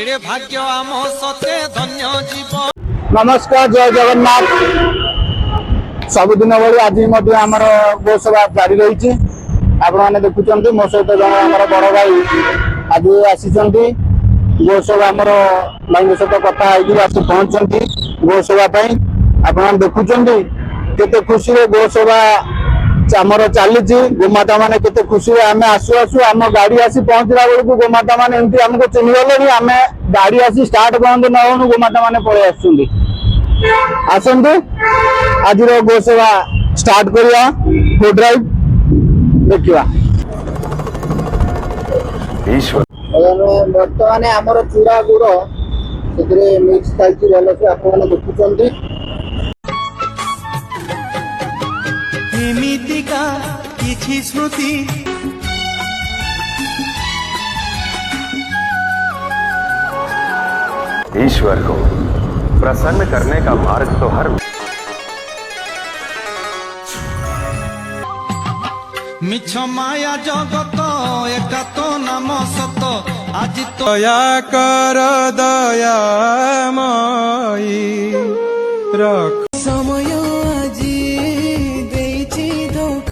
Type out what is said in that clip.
केड़े भाग्य आम सते धन्य जीवन। नमस्कार, जय जगन्नाथ। सबुदिन भाई आज आमर गोसभा जारी रही। आपण मैंने देखुं मो सहित जन आम बड़ भाई आज आसी गोसभा आमर भाई सहित कथा आसी पहुंचती गोसभा आप देखुं केते खुशी गोसभा आमर चली गोमाता मैंने केते खुशी आम आसु आसु आम गाड़ी आसी पहुंचला बेलू गोमाता मैंने एमती आमको चिन्हगले आम गाड़ी आसी स्टार्ट बंद न हो गोमाता मैंने पलि आसतु आज गोसभा स्टार्ट करिया फुड ड्राइव देखिया। बर्तमान आमर चूड़ा गुड़ से मिक्स चलती भल से आप देखुं एमितिका किछि स्मृति ईश्वर को प्रसन्न करने का मार्ग तो हर मिछ माया जगत एका तो नाम सत आज तो दया कर दयामयी रख।